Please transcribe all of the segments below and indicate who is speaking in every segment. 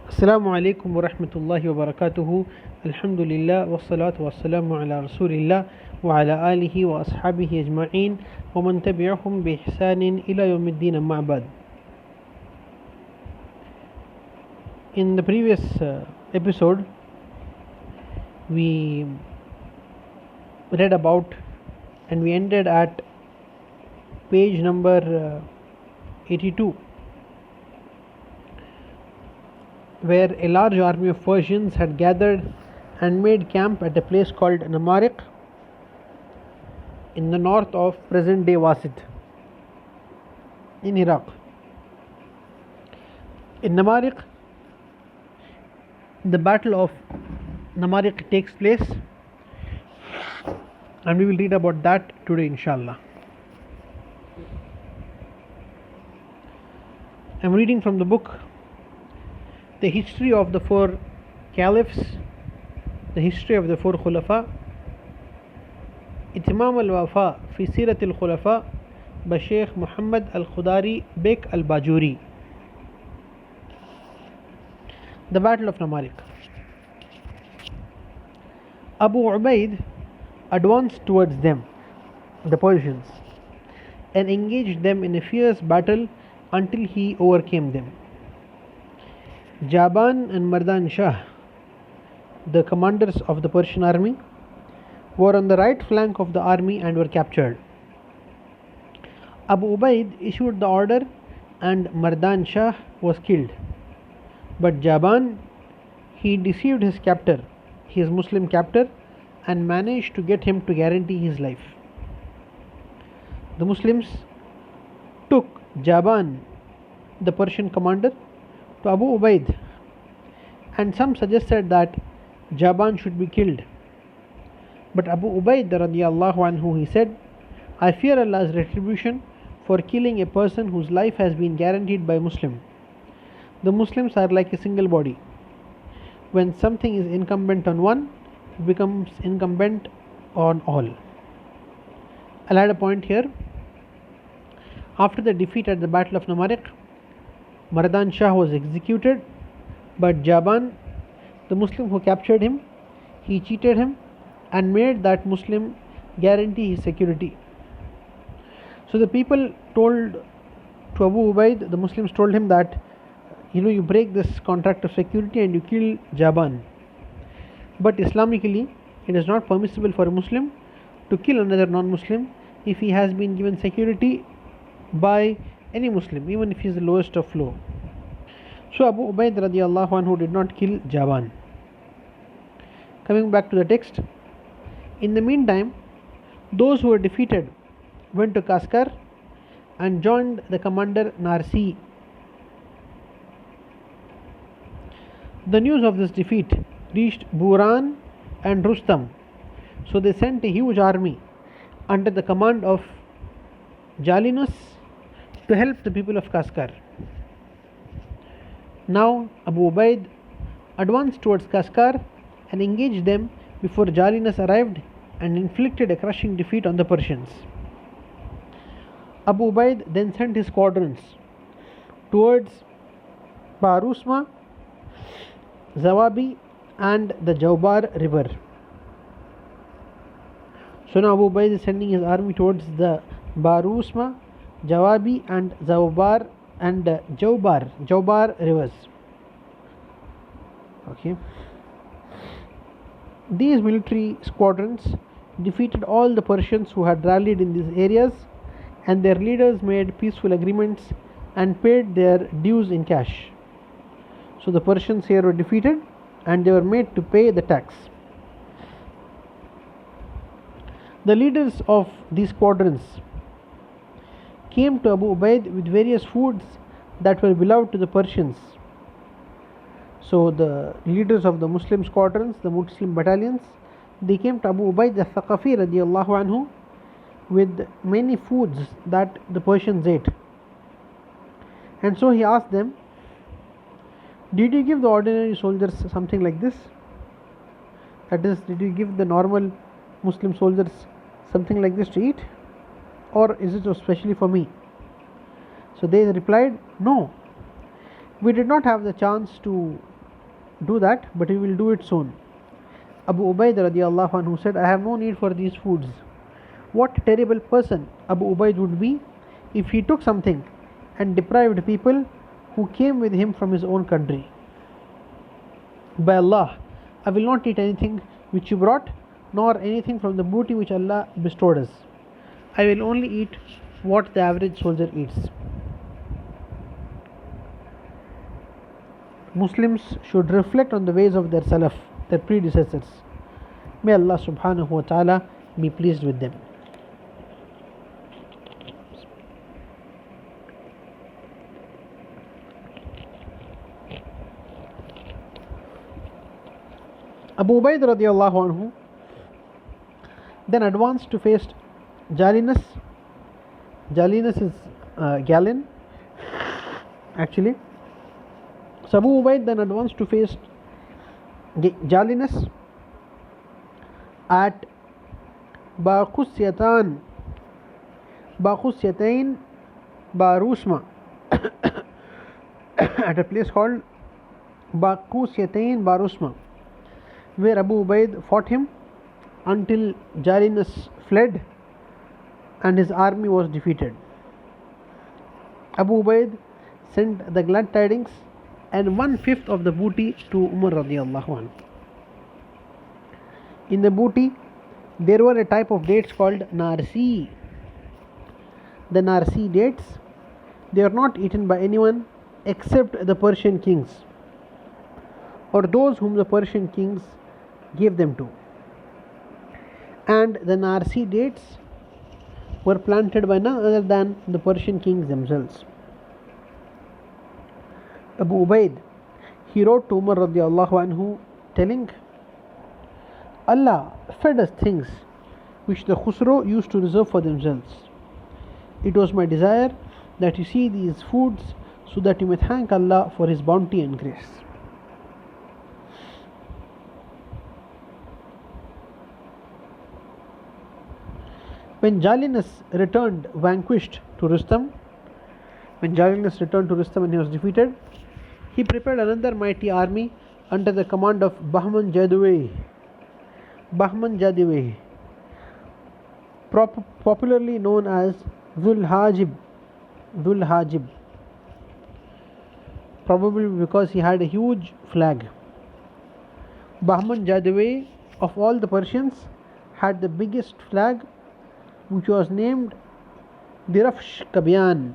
Speaker 1: Assalamu alaikum wa rahmatullahi wa barakatuhu. Alhamdulillah wa salatu wa salamu ala rasulillah wa ala alihi wa ashabihi ajma'in wa man tabi'ahum bi ihsanin ila yawmiddin amma ba'd. In the previous episode, we read about and we ended at page number 82, where a large army of Persians had gathered and made camp at a place called Namariq in the north of present day Wasit in Iraq. In Namariq, the battle of Namariq takes place, and we will read about that today, inshallah. I am reading from the book The History of the Four Caliphs, the History of the Four Khulafa, Itmam al-Wafa fi Sirat al-Khulafa by Sheikh Muhammad al-Khudari Bek al-Bajuri. The Battle of Namariq. Abu Ubaid advanced towards them, the Persians, and engaged them in a fierce battle until he overcame them. Jaban and Mardan Shah, the commanders of the Persian army, were on the right flank of the army and were captured. Abu Ubaid issued the order and Mardan Shah was killed. But Jaban, he deceived his captor, his Muslim captor, and managed to get him to guarantee his life. The Muslims took Jaban, the Persian commander, to Abu Ubaid, and some suggested that Jaban should be killed. But Abu Ubaid radiyallahu anhu, he said, I fear Allah's retribution for killing a person whose life has been guaranteed by Muslim. The Muslims are like a single body. When something is incumbent on one, it becomes incumbent on all. I'll add a point here. After the defeat at the Battle of Namariq, Mardan Shah was executed, but Jaban, the Muslim who captured him, he cheated him and made that Muslim guarantee his security. So the people told to Abu Ubaid, the Muslims told him that, you break this contract of security and you kill Jaban. But Islamically, it is not permissible for a Muslim to kill another non-Muslim if he has been given security by any Muslim, even if he is the lowest of low. So Abu Ubaid radiyallahu anhu did not kill Jaban. Coming back to the text, in the meantime, those who were defeated went to Kaskar and joined the commander Narsi. The news of this defeat reached Buran and Rustam, so they sent a huge army under the command of Jalinus to help the people of Kaskar. Now Abu Ubaid advanced towards Kaskar and engaged them before Jalinus arrived and inflicted a crushing defeat on the Persians. Abu Ubaid then sent his squadrons towards Barusma, Zawabi and the Jaubar river. So now Abu Ubaid is sending his army towards the Barusma, Jawabi and Jaubar and Jaubar rivers. Okay. These military squadrons defeated all the Persians who had rallied in these areas, and their leaders made peaceful agreements and paid their dues in cash. So the Persians here were defeated and they were made to pay the tax. The leaders of these squadrons came to Abu Ubaid with various foods that were beloved to the Persians. So the leaders of the Muslim squadrons, the Muslim battalions, they came to Abu Ubaid al-Thaqafi radiyallahu anhu with many foods that the Persians ate. And so he asked them, did you give the ordinary soldiers something like this? That is, did you give the normal Muslim soldiers something like this to eat? Or is it especially for me? So they replied, no, we did not have the chance to do that, but we will do it soon. Abu Ubaid radiallahu anhu said, I have no need for these foods. What terrible person Abu Ubaid would be if he took something and deprived people who came with him from his own country. By Allah, I will not eat anything which you brought, nor anything from the booty which Allah bestowed us. I will only eat what the average soldier eats. Muslims should reflect on the ways of their Salaf, their predecessors. May Allah subhanahu wa ta'ala be pleased with them. Abu Ubaid radiallahu anhu then advanced to face Jalinus. Jalinus is gallon, actually. So Abu Ubaid then advanced to face Jalinus at Baqusyatain Barusma at a place called Baqusyatain Barusma, where Abu Ubaid fought him until Jalinus fled and his army was defeated. Abu Ubaid sent the glad tidings and 1/5 of the booty to Umar radiallahu anhu. In the booty, there were a type of dates called Narsi. The Narsi dates, they are not eaten by anyone except the Persian kings or those whom the Persian kings gave them to. And the Narsi dates were planted by none other than the Persian kings themselves. Abu Ubaid, he wrote to Umar radiallahu anhu telling, Allah fed us things which the Khusro used to reserve for themselves. It was my desire that you see these foods so that you may thank Allah for His bounty and grace. When Jalinus returned vanquished to Rustam, and he was defeated, he prepared another mighty army under the command of Bahman Jadawayh, popularly known as Dhul Hajib, probably because he had a huge flag. Bahman Jadawayh, of all the Persians, had the biggest flag, which was named Dirafsh Kabian.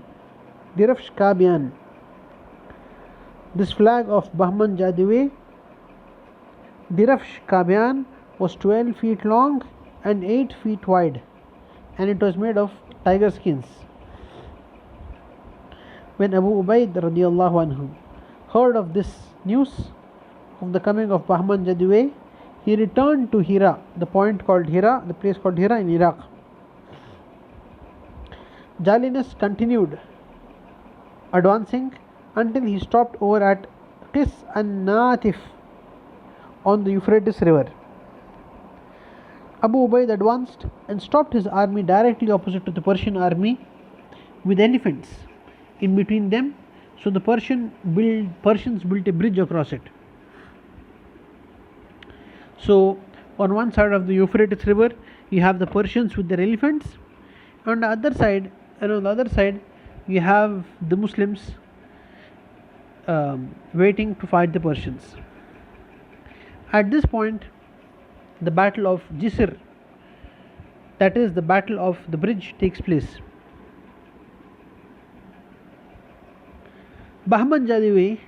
Speaker 1: This flag of Bahman Jadawayh, Dirafsh Kabian, was 12 feet long and 8 feet wide, and it was made of tiger skins. When Abu Ubaid radiallahu anhu heard of this news of the coming of Bahman Jadawayh, he returned to Hira, the place called Hira in Iraq. Jalinus continued advancing until he stopped over at Qis an-Natif on the Euphrates River. Abu Ubaid advanced and stopped his army directly opposite to the Persian army with elephants in between them, so the Persians built a bridge across it. So on one side of the Euphrates River you have the Persians with their elephants, and on the other side you have the Muslims waiting to fight the Persians. At this point, the battle of Jisr, that is the battle of the bridge, takes place. Bahman Jadawayh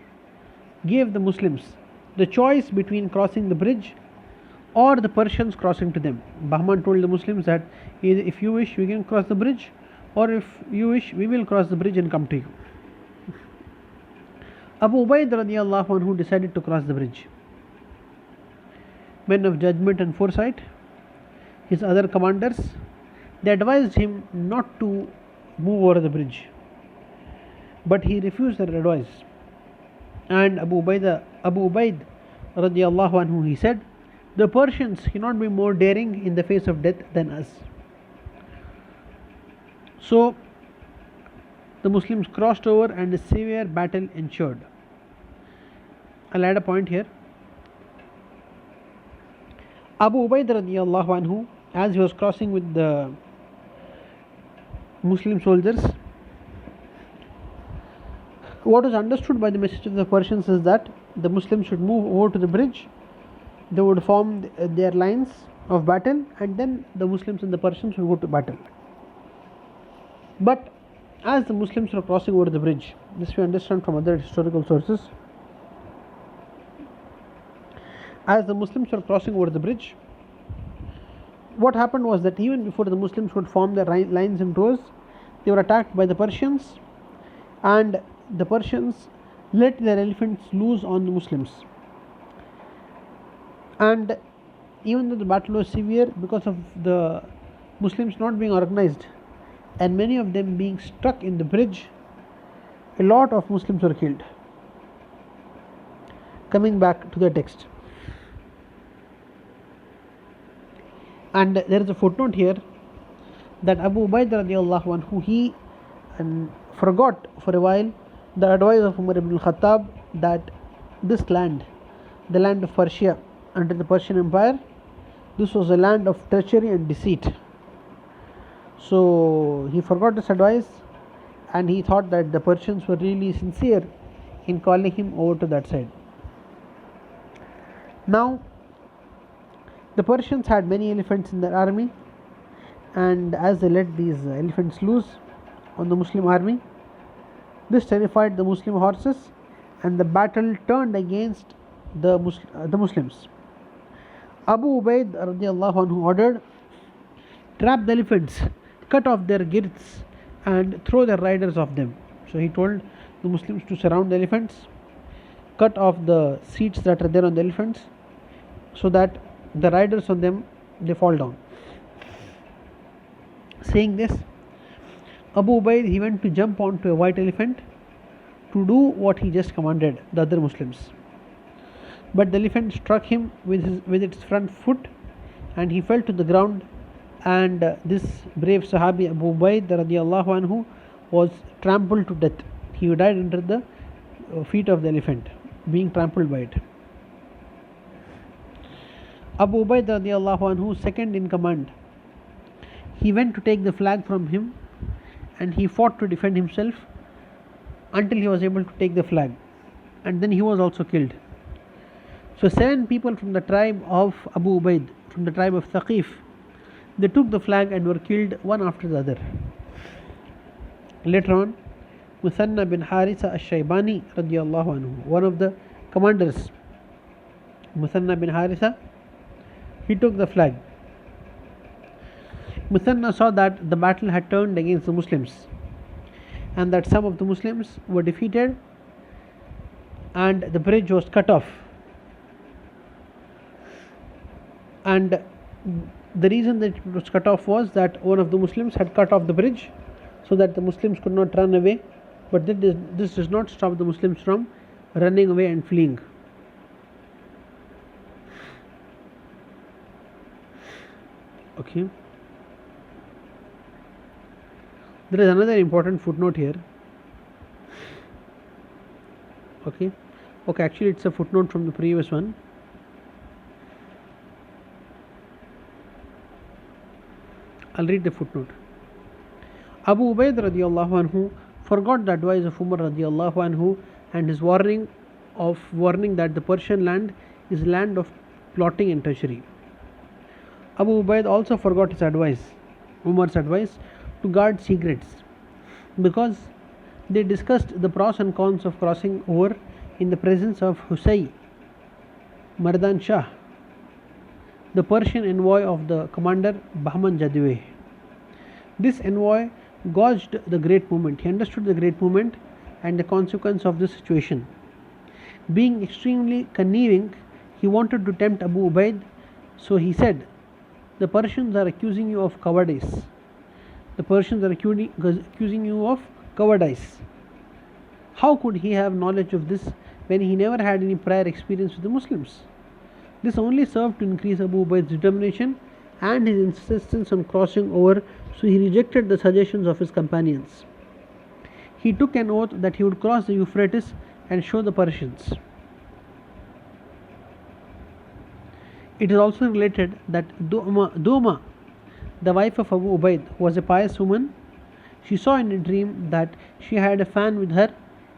Speaker 1: gave the Muslims the choice between crossing the bridge or the Persians crossing to them. Bahman told the Muslims that if you wish, we can cross the bridge, or if you wish, we will cross the bridge and come to you. Abu Ubaid radiallahu anhu decided to cross the bridge. Men of judgment and foresight, his other commanders, they advised him not to move over the bridge, but he refused their advice. And Abu Ubaid radiallahu anhu, he said, the Persians cannot be more daring in the face of death than us. So the Muslims crossed over and a severe battle ensued. I'll add a point here. Abu Ubaid radiallahu anhu, as he was crossing with the Muslim soldiers, what was understood by the message of the Persians is that the Muslims should move over to the bridge. They would form their lines of battle, and then the Muslims and the Persians would go to battle. But as the Muslims were crossing over the bridge, this we understand from other historical sources, as the Muslims were crossing over the bridge, what happened was that even before the Muslims would form their lines in rows, they were attacked by the Persians, and the Persians let their elephants loose on the Muslims. And even though the battle was severe, because of the Muslims not being organized and many of them being stuck in the bridge, a lot of Muslims were killed. Coming back to the text, and there is a footnote here that Abu Ubaid radiallahu anhu, he forgot for a while the advice of Umar ibn Al-Khattab that this land, the land of Persia under the Persian Empire, this was a land of treachery and deceit. So he forgot this advice, and he thought that the Persians were really sincere in calling him over to that side. Now, the Persians had many elephants in their army, and as they let these elephants loose on the Muslim army, this terrified the Muslim horses, and the battle turned against the Muslims. Abu Ubaid radiallahu anhu ordered, trap the elephants, cut off their girths, and throw their riders off them. So he told the Muslims to surround the elephants, cut off the seats that are there on the elephants, so that the riders on them, they fall down. Saying this, Abu Ubaid, he went to jump onto a white elephant to do what he just commanded the other Muslims. But the elephant struck him with its front foot, and he fell to the ground, and this brave Sahabi Abu Ubaid radiallahu anhu was trampled to death. He died under the feet of the elephant, being trampled by it. Abu Ubaid radiallahu anhu, second in command, he went to take the flag from him, and he fought to defend himself until he was able to take the flag, and then he was also killed. So 7 people from the tribe of Abu Ubaid, from the tribe of Thaqif, they took the flag and were killed one after the other. Later on, Muthanna bin Haritha al-Shaybani radiallahu anhu, one of the commanders, Muthanna bin Haritha, he took the flag. Muthanna saw that the battle had turned against the Muslims, and that some of the Muslims were defeated and the bridge was cut off. And the reason that it was cut off was that one of the Muslims had cut off the bridge so that the Muslims could not run away, but this does not stop the Muslims from running away and fleeing. Okay. There is another important footnote here. Okay, actually it's a footnote from the previous one. I'll read the footnote. Abu Ubaid radiallahu anhu forgot the advice of Umar radiallahu anhu and his warning that the Persian land is land of plotting and treachery. Abu Ubaid also forgot his advice, Umar's advice, to guard secrets, because they discussed the pros and cons of crossing over in the presence of Husay Mardan Shah, the Persian envoy of the commander Bahman Jadwe. This envoy gauged the great movement. He understood the great movement and the consequence of this situation. Being extremely conniving, he wanted to tempt Abu Ubaid, so he said, "The Persians are accusing you of cowardice. The Persians are accusing you of cowardice." How could he have knowledge of this when he never had any prior experience with the Muslims? This only served to increase Abu Ubaid's determination and his insistence on crossing over, so he rejected the suggestions of his companions. He took an oath that he would cross the Euphrates and show the Persians. It is also related that Duma, the wife of Abu Ubaid, was a pious woman. She saw in a dream that she had a fan with her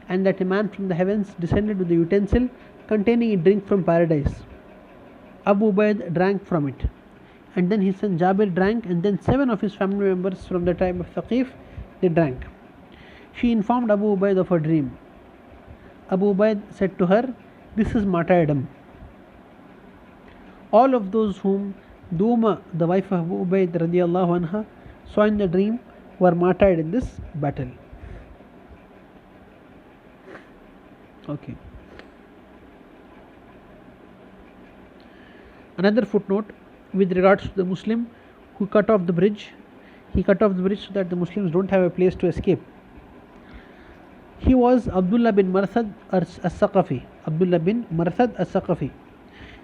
Speaker 1: and that a man from the heavens descended with a utensil containing a drink from paradise. Abu Ubaid drank from it, and then his son Jabir drank, and then 7 of his family members from the tribe of Thaqif, they drank. She informed Abu Ubaid of her dream. Abu Ubaid said to her, "This is martyrdom." All of those whom Duma, the wife of Abu Ubaid radiallahu anha, saw in the dream were martyred in this battle. Okay. Another footnote with regards to the Muslim who cut off the bridge. He cut off the bridge so that the Muslims don't have a place to escape. He was Abdullah bin Marthad as-Saqafi. Abdullah bin Marthad as-Saqafi.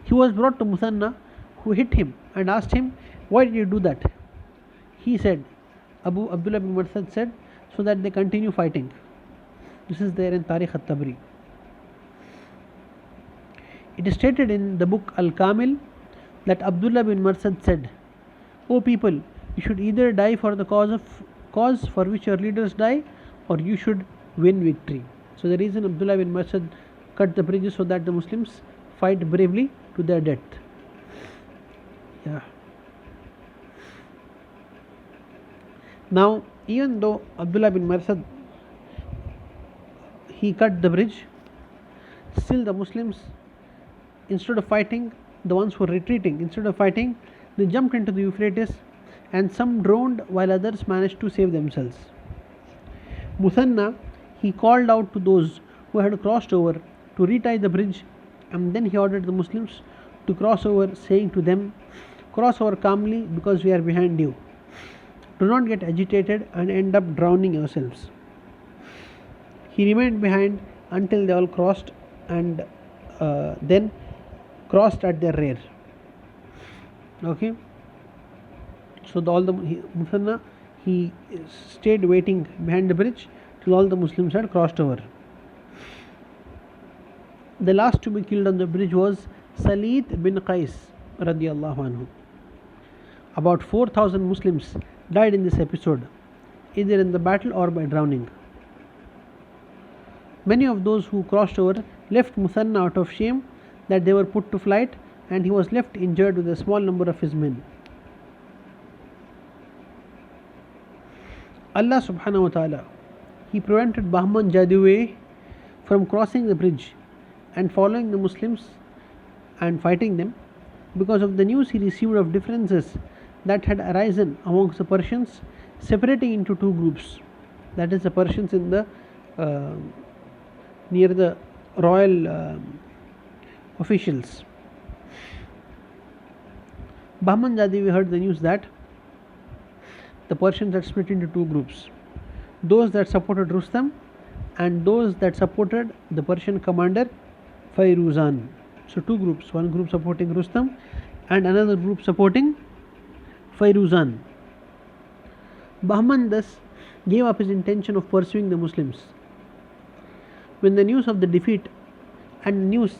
Speaker 1: He was brought to Muthanna, who hit him and asked him, "Why did you do that?" He said, Abdullah bin Marthad said, "So that they continue fighting." This is there in Tarikh at-Tabri. It is stated in the book Al-Kamil that Abdullah bin Marthad said, "O people, you should either die for the cause for which your leaders die, or you should win victory." So the reason Abdullah bin Marthad cut the bridges so that the Muslims fight bravely to their death. Yeah. Now, even though Abdullah bin Marthad he cut the bridge, still the Muslims, instead of fighting, the ones who were retreating, instead of fighting, they jumped into the Euphrates, and some drowned while others managed to save themselves. Muthanna, he called out to those who had crossed over to retie the bridge, and then he ordered the Muslims to cross over, saying to them, "Cross over calmly because we are behind you. Do not get agitated and end up drowning yourselves." He remained behind until they all crossed, and then crossed at their rear. Okay. So Muthanna, he stayed waiting behind the bridge till all the Muslims had crossed over. The last to be killed on the bridge was Salit bin Qais radiallahu anhu. About 4,000 Muslims died in this episode, either in the battle or by drowning. Many of those who crossed over left Muthanna out of shame that they were put to flight, and he was left injured with a small number of his men. Allah subhanahu wa ta'ala, he prevented Bahman Jadwe from crossing the bridge and following the Muslims and fighting them because of the news he received of differences that had arisen amongst the Persians, separating into two groups. That is, the Persians in the near the royal officials. Bahman Jadwe heard the news that the Persians had split into two groups, those that supported Rustam and those that supported the Persian commander Fairuzan. So two groups, one group supporting Rustam and another group supporting Fairuzan. Bahman thus gave up his intention of pursuing the Muslims. When the news of the defeat and news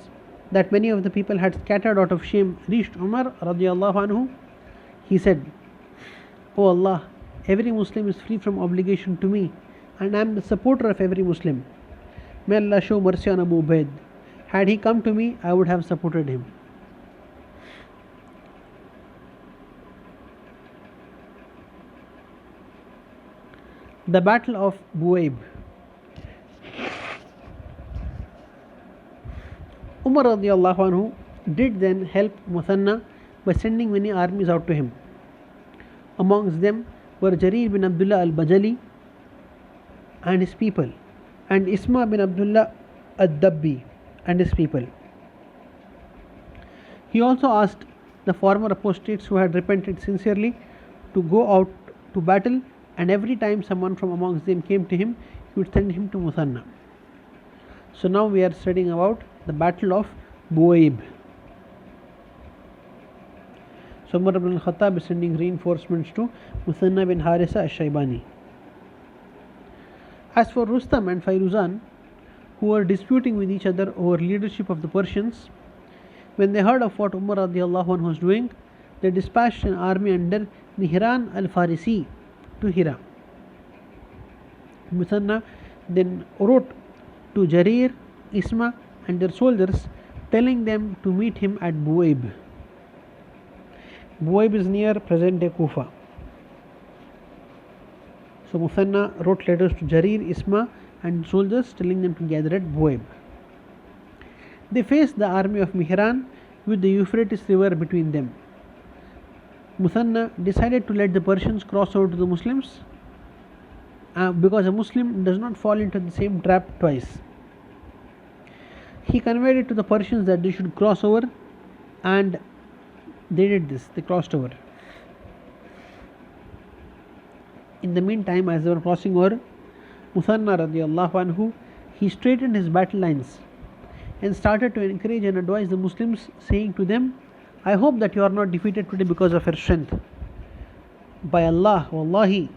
Speaker 1: that many of the people had scattered out of shame reached Umar radiallahu anhu, he said, "O Allah, every Muslim is free from obligation to me, and I am the supporter of every Muslim. May Allah show mercy on Abu Ubaid. Had he come to me, I would have supported him." The Battle of Buaib. Umar radiallahu anhu did then help Muthanna by sending many armies out to him. Amongst them were Jarir bin Abdullah al-Bajali and his people, and Isma bin Abdullah al-Dabbi and his people. He also asked the former apostates who had repented sincerely to go out to battle, and every time someone from amongst them came to him, he would send him to Muthanna. So now we are studying about the Battle of Buaib. So Umar ibn Al-Khattab is sending reinforcements to Muthanna bin Harisa al-Shaybani. As for Rustam and Fairuzan, who were disputing with each other over leadership of the Persians, When they heard of what Umar radiallahu anhu was doing, they dispatched an army under Mihran al-Farisi to Hira. Muthanna then wrote to Jarir, Isma and their soldiers, telling them to meet him at Buwaib. Buwaib is near present-day Kufa. So Muthanna wrote letters to Jarir, Isma and soldiers, telling them to gather at Buwaib. They faced the army of Mihran with the Euphrates river between them. Muthanna decided to let the Persians cross over to the Muslims because a Muslim does not fall into the same trap twice. He conveyed it to the Persians that they should cross over, and they did this. They crossed over. In the meantime, as they were crossing over, Muthanna radiallahu anhu, he straightened his battle lines and started to encourage and advise the Muslims, saying to them, I hope that you are not defeated today because of your strength. By Allah, wallahi,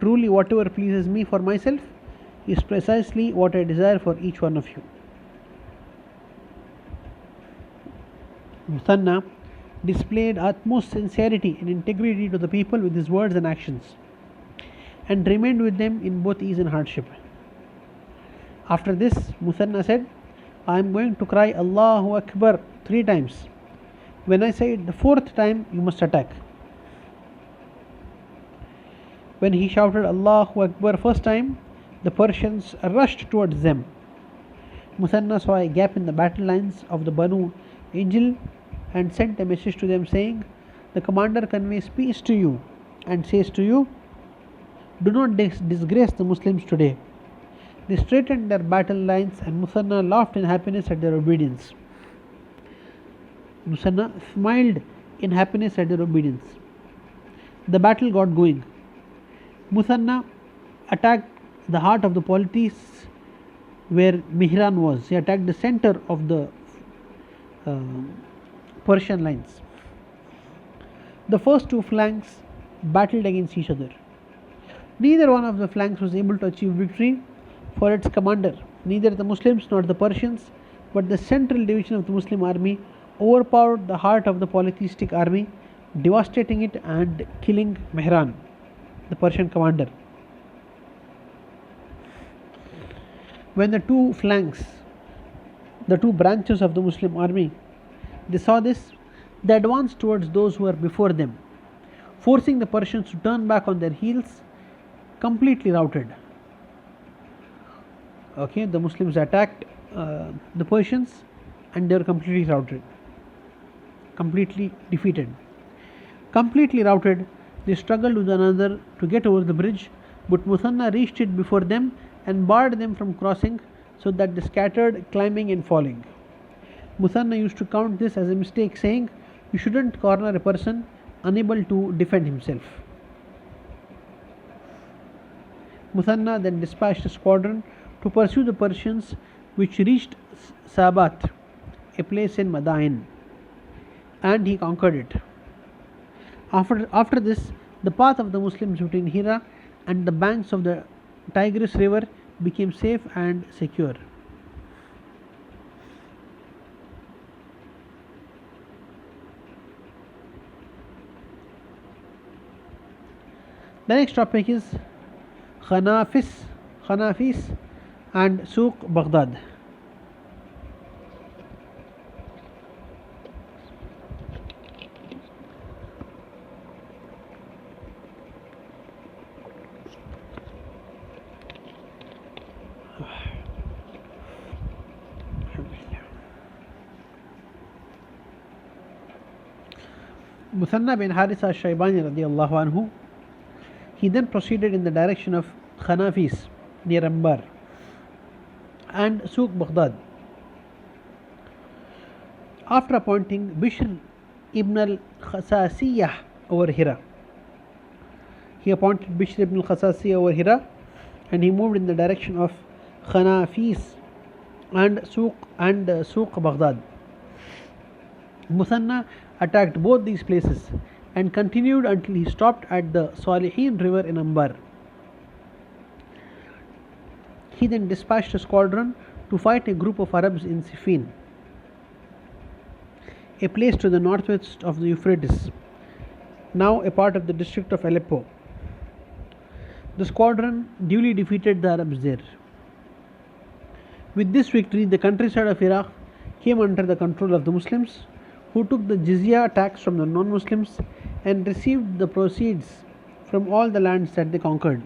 Speaker 1: truly whatever pleases me for myself is precisely what I desire for each one of you. Muthanna displayed utmost sincerity and integrity to the people with his words and actions, and remained with them in both ease and hardship. After this, Muthanna said, I am going to cry Allahu Akbar 3 times. When I say it the 4th time, you must attack. When he shouted Allahu Akbar first time, the Persians rushed towards them. Muthanna saw a gap in the battle lines of the Banu Ijl and sent a message to them saying, the commander conveys peace to you and says to you, do not disgrace the Muslims today. They straightened their battle lines, and Muthanna laughed in happiness at their obedience. Muthanna smiled in happiness at their obedience. The battle got going. Muthanna attacked the heart of the polities where Mihran was. He attacked the center of the Persian lines. The first 2 flanks battled against each other. Neither one of the flanks was able to achieve victory for its commander. Neither the Muslims nor the Persians, but the central division of the Muslim army overpowered the heart of the polytheistic army, devastating it and killing Mihran, the Persian commander. When the 2 flanks, the 2 branches of the Muslim army, they saw this, they advanced towards those who were before them, forcing the Persians to turn back on their heels, completely routed. The Muslims attacked the Persians and they were completely routed, completely defeated. Completely routed, they struggled with one another to get over the bridge, but Muthanna reached it before them and barred them from crossing, so that they scattered, climbing and falling. Muthanna used to count this as a mistake, saying, you shouldn't corner a person unable to defend himself. Muthanna then dispatched a squadron to pursue the Persians, which reached Sabat, a place in Madain, and he conquered it. After this, the path of the Muslims between Hira and the banks of the Tigris river became safe and secure. The next topic is Khanafis and Souq Baghdad. Muthanna bin Harisa al-Shaybani radiallahu anhu, he then proceeded in the direction of Khanafis near Ambar and Souq Baghdad. After appointing Bishr ibn al-Khasasiyah over Hira, he appointed Bishr ibn al-Khasasiyah over Hira, and he moved in the direction of Khanafis and Souq Baghdad. Muthanna attacked both these places and continued until he stopped at the Salihin river in Ambar. He then dispatched a squadron to fight a group of Arabs in Siffin. a place to the northwest of the Euphrates, now a part of the district of Aleppo. The squadron duly defeated the Arabs there. With this victory, the countryside of Iraq came under the control of the Muslims, who took the jizya tax from the non-Muslims and received the proceeds from all the lands that they conquered.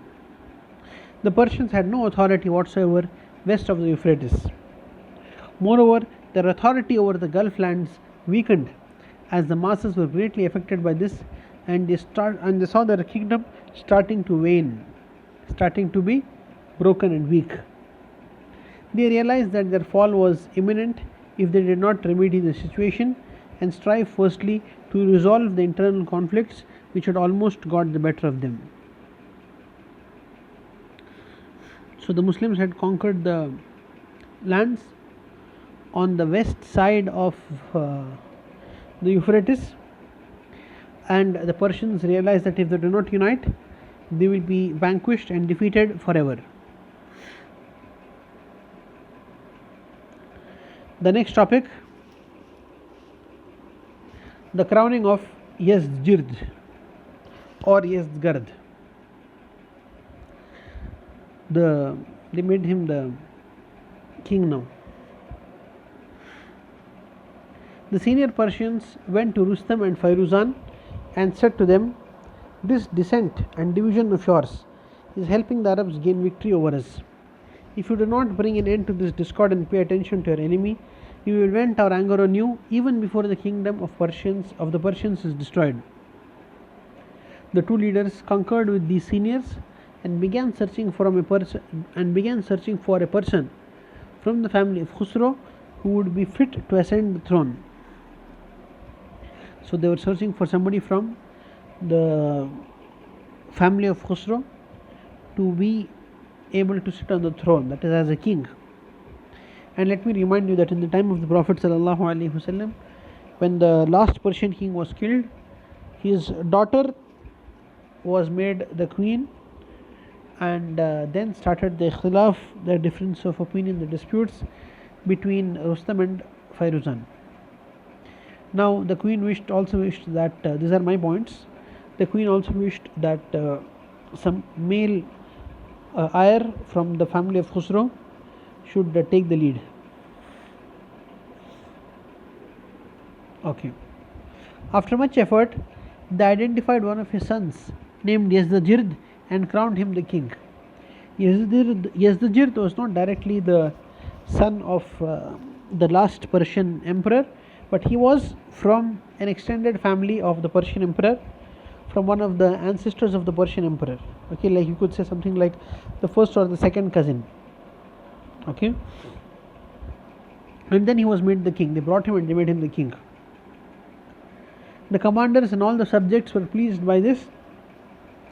Speaker 1: The Persians had no authority whatsoever west of the Euphrates. Moreover, their authority over the Gulf lands weakened, as the masses were greatly affected by this, and they saw their kingdom starting to wane, starting to be broken and weak. They realized that their fall was imminent if they did not remedy the situation and strive firstly to resolve the internal conflicts which had almost got the better of them. So the Muslims had conquered the lands on the west side of the Euphrates, and the Persians realized that if they do not unite, they will be vanquished and defeated forever. The next topic, the crowning of Yazdjird or Yazdgard. They made him the king now. The senior Persians went to Rustam and Fairuzan and said to them, "This descent and division of yours is helping the Arabs gain victory over us. If you do not bring an end to this discord and pay attention to your enemy, we will vent our anger on you even before the kingdom of the Persians is destroyed." The two leaders concurred with these seniors and began searching for a person from the family of Khusro who would be fit to ascend the throne. So they were searching for somebody from the family of Khusro to be able to sit on the throne, that is as a king. And let me remind you that in the time of the Prophet ﷺ, when the last Persian king was killed, his daughter was made the queen, and then started the ikhtilaf, the difference of opinion, the disputes between Rustam and Fairuzan. Now the queen also wished that these are my points. The queen also wished that some male heir from the family of Khusro should take the lead. Okay. After much effort, they identified one of his sons named Yazdjird and crowned him the king. Yazdjird was not directly the son of the last Persian emperor, but he was from an extended family of the Persian emperor, from one of the ancestors of the Persian emperor. Okay, like you could say something like the first or the second cousin. Okay, and then he was made the king. They brought him and they made him the king. The commanders and all the subjects were pleased by this,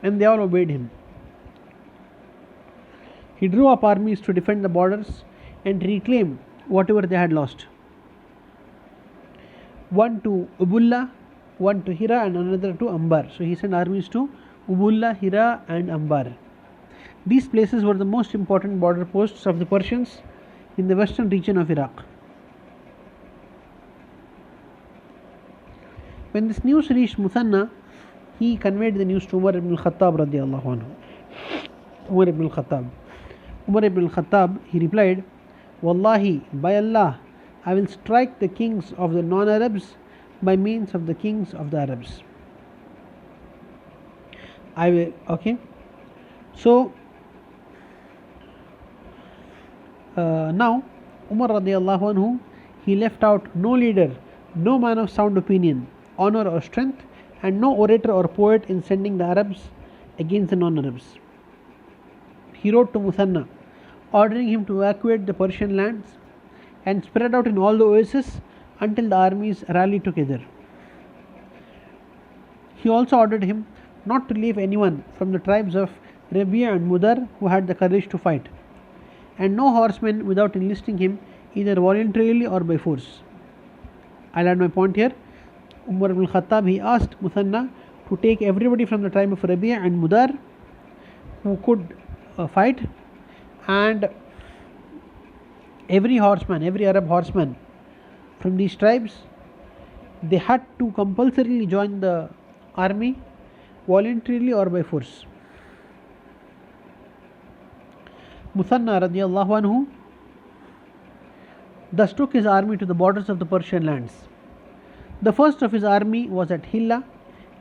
Speaker 1: and they all obeyed him. He drew up armies to defend the borders and reclaim whatever they had lost. One to Ubulla, one to Hira, and another to Ambar. So he sent armies to Ubulla, Hira, and Ambar. These places were the most important border posts of the Persians in the western region of Iraq. When this news reached Muthanna, he conveyed the news to Umar ibn Al-Khattab radiallahu anhu. Umar ibn Al-Khattab, he replied, "Wallahi, by Allah, I will strike the kings of the non-Arabs by means of the kings of the Arabs." Okay. So now Umar radiallahu anhu, he left out no leader, no man of sound opinion, honor or strength, and no orator or poet in sending the Arabs against the non-Arabs. He wrote to Muthanna, ordering him to evacuate the Persian lands and spread out in all the oases until the armies rallied together. He also ordered him not to leave anyone from the tribes of Rabi'a and Mudar who had the courage to fight, and no horsemen without enlisting him either voluntarily or by force. I'll add my point here. Umar ibn Khattab, he asked Muthanna to take everybody from the tribe of Rabi'a and Mudar who could fight, and every Arab horseman from these tribes they had to compulsorily join the army voluntarily or by force. Muthanna radiallahu anhu thus took his army to the borders of the Persian lands. The first of his army was at Hilla,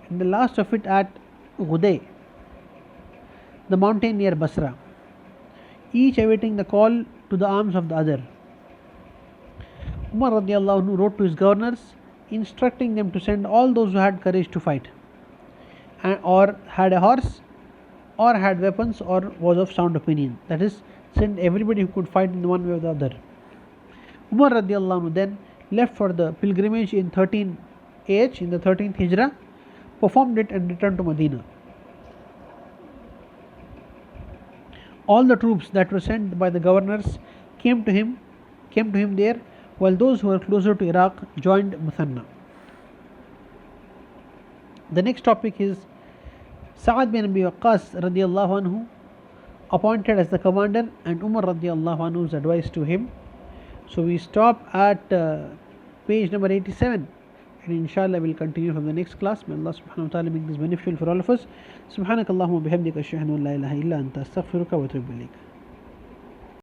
Speaker 1: and the last of it at Ghudai, the mountain near Basra, each awaiting the call to the arms of the other. Umar radiallahu anhu wrote to his governors, instructing them to send all those who had courage to fight, or had a horse, or had weapons, or was of sound opinion. That is, send everybody who could fight in one way or the other. Umar radiallahu anhu then left for the pilgrimage in 13 AH, in the 13th Hijrah, performed it and returned to Medina. All the troops that were sent by the governors came to him there, while those who were closer to Iraq joined Muthanna. The next topic is Sa'ad bin Abi Waqqas radiallahu anhu appointed as the commander, and Umar radiallahu anhu's advice to him. So we stop at page number 87, and inshallah we'll continue from the next class. May Allah subhanahu wa ta'ala make this beneficial for all of us. Subhanakallahumma bihamdika ashhadu an la ilaha illa anta astaghfiruka wa atubu ilayk.